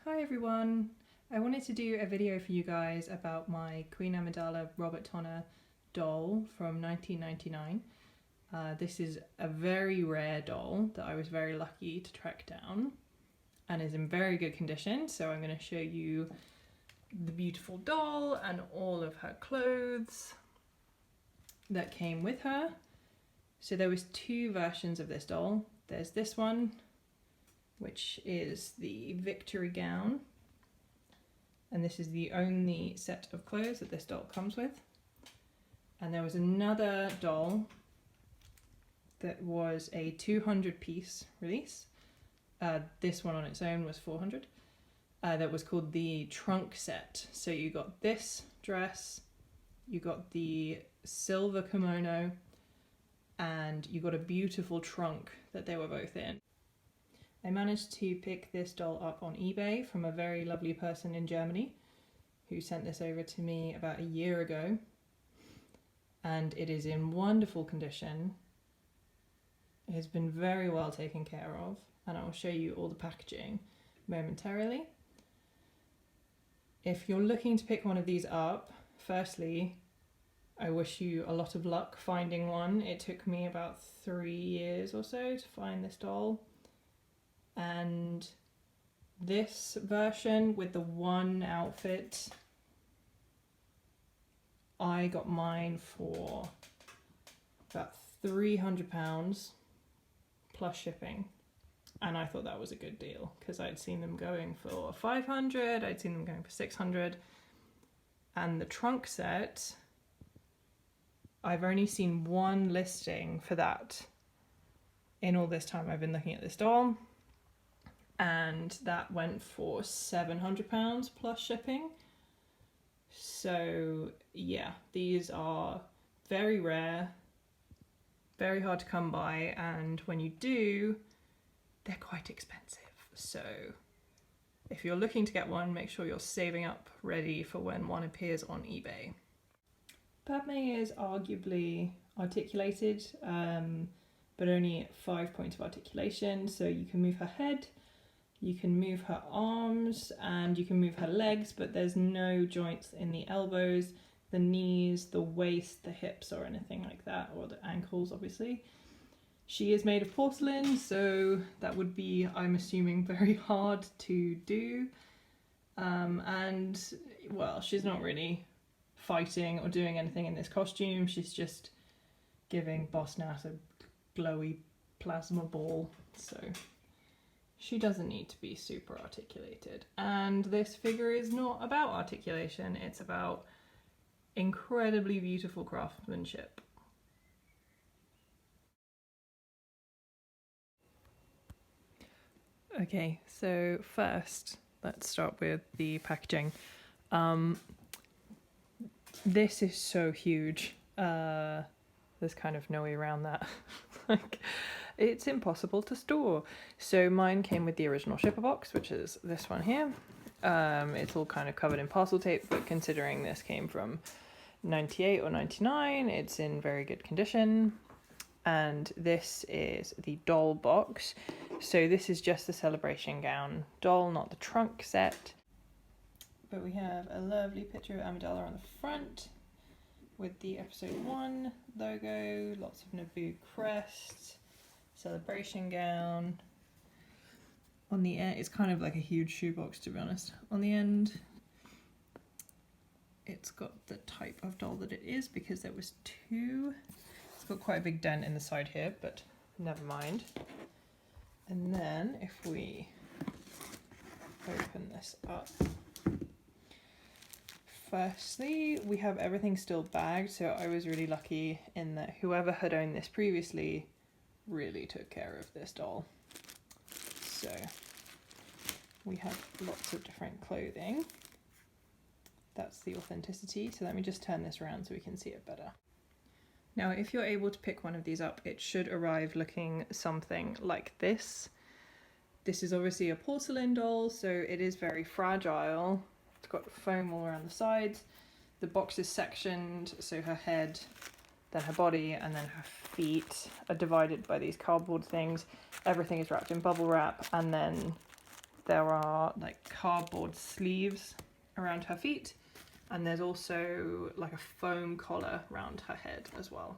Hi everyone! I wanted to do a video for you guys about my Queen Amidala Robert Tonner doll from 1999. This is a very rare doll that I was very lucky to track down and is in very good condition, so I'm going to show you the beautiful doll and all of her clothes that came with her. So there was two versions of this doll. There's this one, which is the victory gown, and this is the only set of clothes that this doll comes with. And there was another doll that was a 200 piece release. This one on its own was 400. That was called the trunk set. So you got this dress, you got the silver kimono, and you got a beautiful trunk that they were both in. I managed to pick this doll up on eBay from a very lovely person in Germany who sent this over to me about a year ago, and it is in wonderful condition. It has been very well taken care of, and I will show you all the packaging momentarily. If you're looking to pick one of these up, firstly, I wish you a lot of luck finding one. It took me about 3 years or so to find this doll. And this version with the one outfit, I got mine for about £300 plus shipping. And I thought that was a good deal because I'd seen them going for 500, I'd seen them going for 600. And the trunk set, I've only seen one listing for that in all this time I've been looking at this doll. And that went for £700 plus shipping. So yeah, these are very rare, very hard to come by, and when you do, they're quite expensive. So if you're looking to get one, make sure you're saving up ready for when one appears on eBay. Padme is arguably articulated, but only at 5 points of articulation, so you can move her head, you can move her arms, and you can move her legs, but there's no joints in the elbows, the knees, the waist, the hips, or anything like that, or the ankles, obviously. She is made of porcelain, so that would be, I'm assuming, very hard to do. And, well, she's not really fighting or doing anything in this costume. She's just giving Boss Nass a glowy plasma ball, so she doesn't need to be super articulated. And this figure is not about articulation, it's about incredibly beautiful craftsmanship. Okay, so first let's start with the packaging. This is so huge. There's kind of no way around that. Like, it's impossible to store. So mine came with the original shipper box, which is this one here. It's all kind of covered in parcel tape, but considering this came from 98 or 99, it's in very good condition. And this is the doll box. So this is just the celebration gown doll, not the trunk set. But we have a lovely picture of Amidala on the front with the episode 1 logo, lots of Naboo crests, celebration gown. On the end, it's kind of like a huge shoebox, to be honest. On the end, it's got the type of doll that it is because there was two. It's got quite a big dent in the side here, but never mind. And then if we open this up, firstly, we have everything still bagged, so I was really lucky in that whoever had owned this previously really took care of this doll. So we have lots of different clothing. That's the authenticity. So let me just turn this around so we can see it better. Now, if you're able to pick one of these up, it should arrive looking something like this. This is obviously a porcelain doll, so it is very fragile. It's got foam all around the sides. The box is sectioned, so her head, then her body, and then her feet are divided by these cardboard things. Everything is wrapped in bubble wrap, and then there are like cardboard sleeves around her feet, and there's also like a foam collar around her head as well.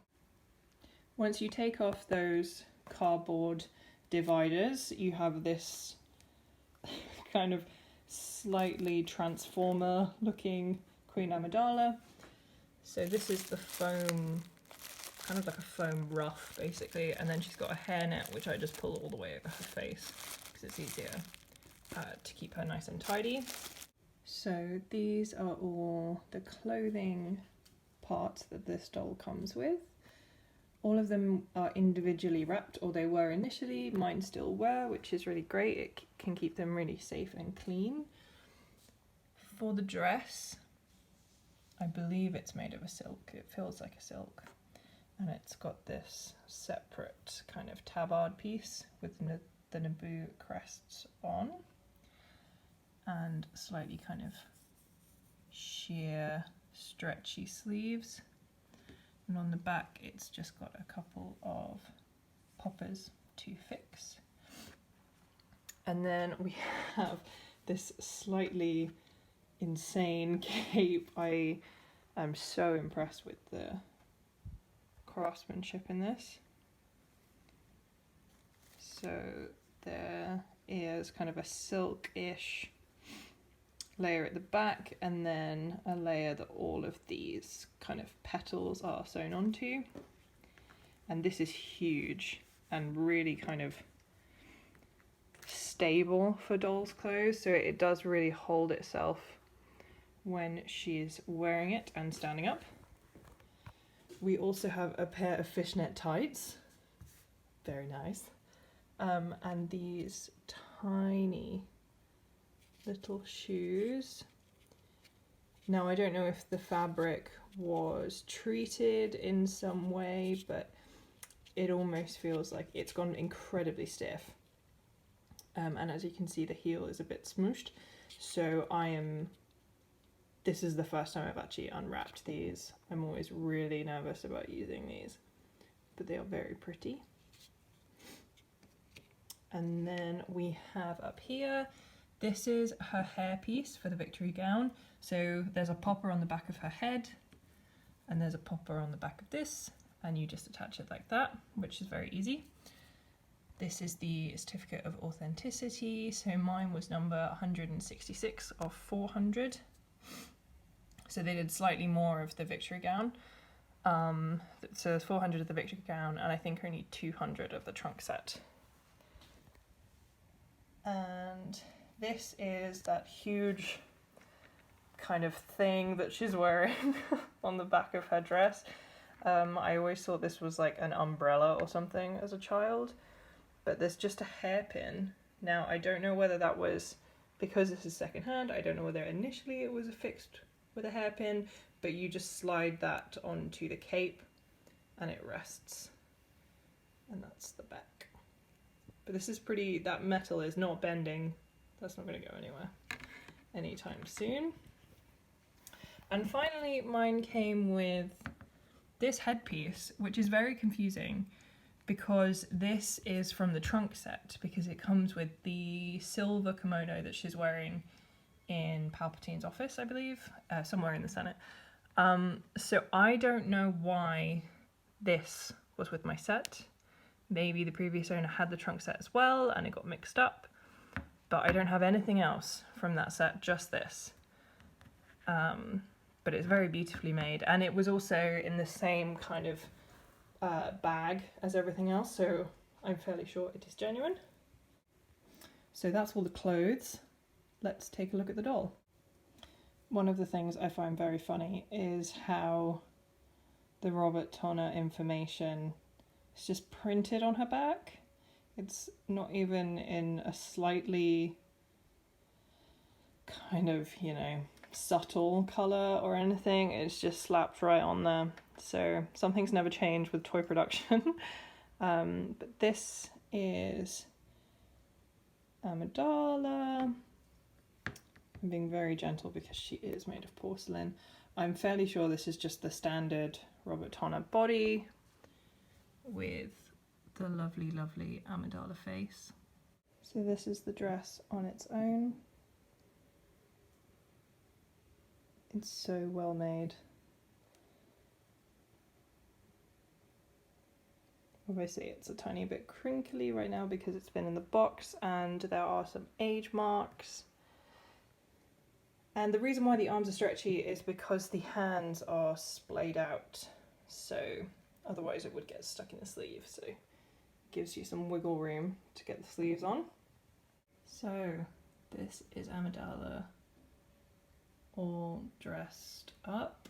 Once you take off those cardboard dividers, you have this kind of slightly transformer looking Queen Amidala. So this is the foam, kind of like a foam ruff basically, and then she's got a hairnet which I just pull all the way over her face because it's easier to keep her nice and tidy. So these are all the clothing parts that this doll comes with. All of them are individually wrapped, or they were initially. Mine still were, which is really great. It can keep them really safe and clean. For the dress, I believe it's made of a silk. It feels like a silk. And it's got this separate kind of tabard piece with the Naboo crests on. And slightly kind of sheer, stretchy sleeves. And on the back, it's just got a couple of poppers to fix. And then we have this slightly insane cape. I am so impressed with the craftsmanship in this. So there is kind of a silk-ish layer at the back, and then a layer that all of these kind of petals are sewn onto. And this is huge and really kind of stable for doll's clothes, so it does really hold itself when she's wearing it and standing up. We also have a pair of fishnet tights, very nice, and these tiny little shoes. Now I don't know if the fabric was treated in some way, but it almost feels like it's gone incredibly stiff. And as you can see, the heel is a bit smooshed. So this is the first time I've actually unwrapped these. I'm always really nervous about using these, but they are very pretty. And then we have up here, this is her hairpiece for the victory gown. So there's a popper on the back of her head, and there's a popper on the back of this, and you just attach it like that, which is very easy. This is the certificate of authenticity. So mine was number 166 of 400. So they did slightly more of the victory gown. So there's 400 of the victory gown, and I think only 200 of the trunk set. And this is that huge kind of thing that she's wearing on the back of her dress. I always thought this was like an umbrella or something as a child, but there's just a hairpin. Now I don't know whether that was, because this is secondhand, I don't know whether initially it was affixed with a hairpin, but you just slide that onto the cape and it rests. And that's the back. But this is pretty, that metal is not bending. That's not going to go anywhere anytime soon. And finally, mine came with this headpiece, which is very confusing because this is from the trunk set, because it comes with the silver kimono that she's wearing in Palpatine's office, I believe, somewhere in the Senate. So I don't know why this was with my set. Maybe the previous owner had the trunk set as well and it got mixed up, but I don't have anything else from that set, just this. But it's very beautifully made, and it was also in the same kind of bag as everything else, so I'm fairly sure it is genuine. So that's all the clothes. Let's take a look at the doll. One of the things I find very funny is how the Robert Tonner information is just printed on her back. It's not even in a slightly kind of, you know, subtle colour or anything. It's just slapped right on there. So some things never change with toy production. But this is Amidala. I'm being very gentle because she is made of porcelain. I'm fairly sure this is just the standard Robert Tonner body with the lovely, lovely Amidala face. So this is the dress on its own. It's so well made. Obviously it's a tiny bit crinkly right now because it's been in the box and there are some age marks. And the reason why the arms are stretchy is because the hands are splayed out. So otherwise it would get stuck in the sleeve. So it gives you some wiggle room to get the sleeves on. So this is Amidala all dressed up.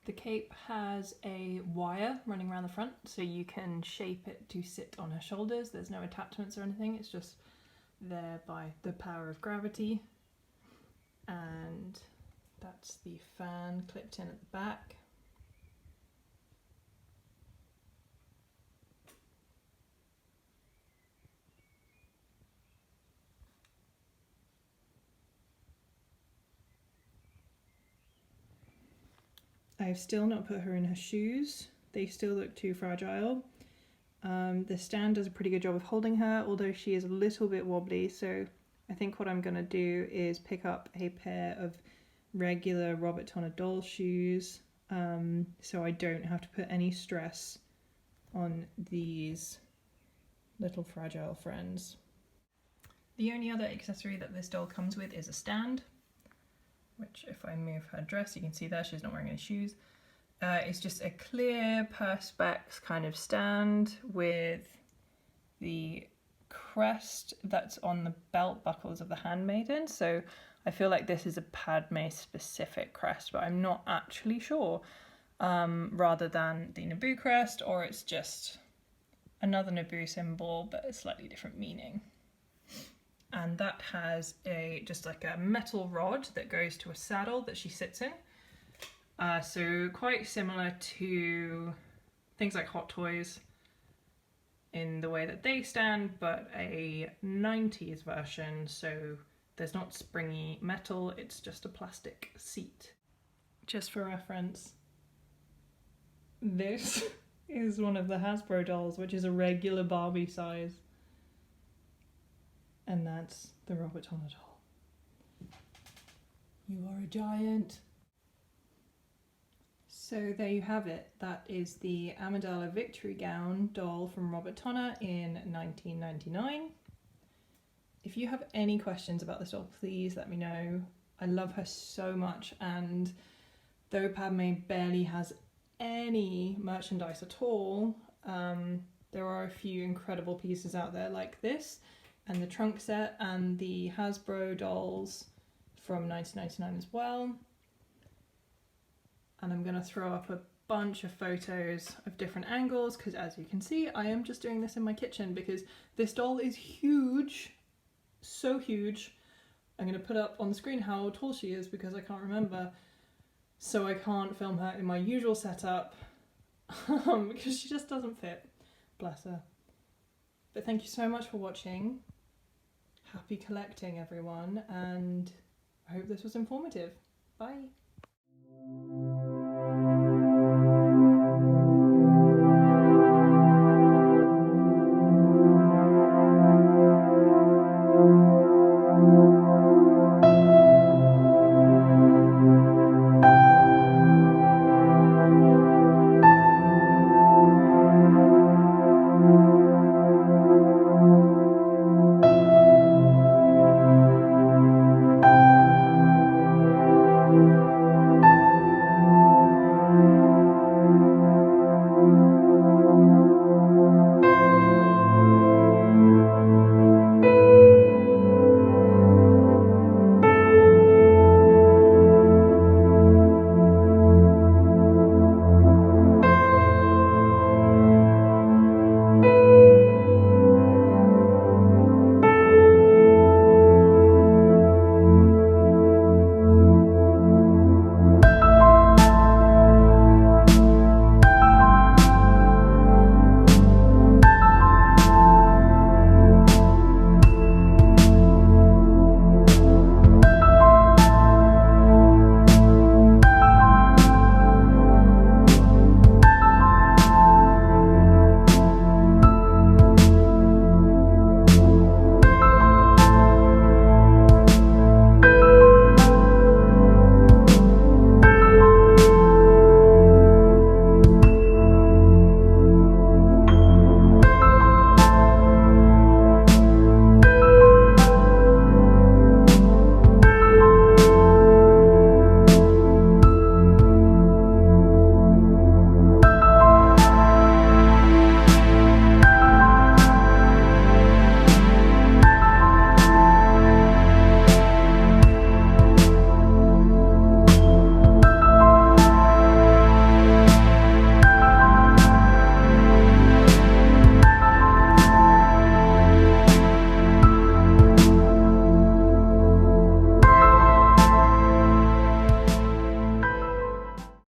The cape has a wire running around the front, so you can shape it to sit on her shoulders. There's no attachments or anything, it's just there by the power of gravity. And that's the fan clipped in at the back. I've still not put her in her shoes. They still look too fragile. The stand does a pretty good job of holding her, although she is a little bit wobbly, so I think what I'm going to do is pick up a pair of regular Robert Tonner doll shoes, so I don't have to put any stress on these little fragile friends. The only other accessory that this doll comes with is a stand, which if I move her dress, you can see there she's not wearing any shoes. It's just a clear perspex kind of stand with the crest that's on the belt buckles of the handmaiden. So I feel like this is a Padme specific crest, but I'm not actually sure, rather than the Naboo crest, or it's just another Naboo symbol but a slightly different meaning. And that has just like a metal rod that goes to a saddle that she sits in. So quite similar to things like Hot Toys in the way that they stand, but a 90s version, so there's not springy metal, it's just a plastic seat. Just for reference, this is one of the Hasbro dolls, which is a regular Barbie size. And that's the Robert Tonner doll. You are a giant. So there you have it. That is the Amidala Victory Gown doll from Robert Tonner in 1999. If you have any questions about this doll, please let me know. I love her so much, and though Padme barely has any merchandise at all, there are a few incredible pieces out there like this, and the trunk set, and the Hasbro dolls from 1999 as well. And I'm going to throw up a bunch of photos of different angles, because as you can see, I am just doing this in my kitchen because this doll is huge, so huge. I'm going to put up on the screen how tall she is because I can't remember, so I can't film her in my usual setup because she just doesn't fit, bless her. But thank you so much for watching. Happy collecting, everyone, and I hope this was informative. Bye.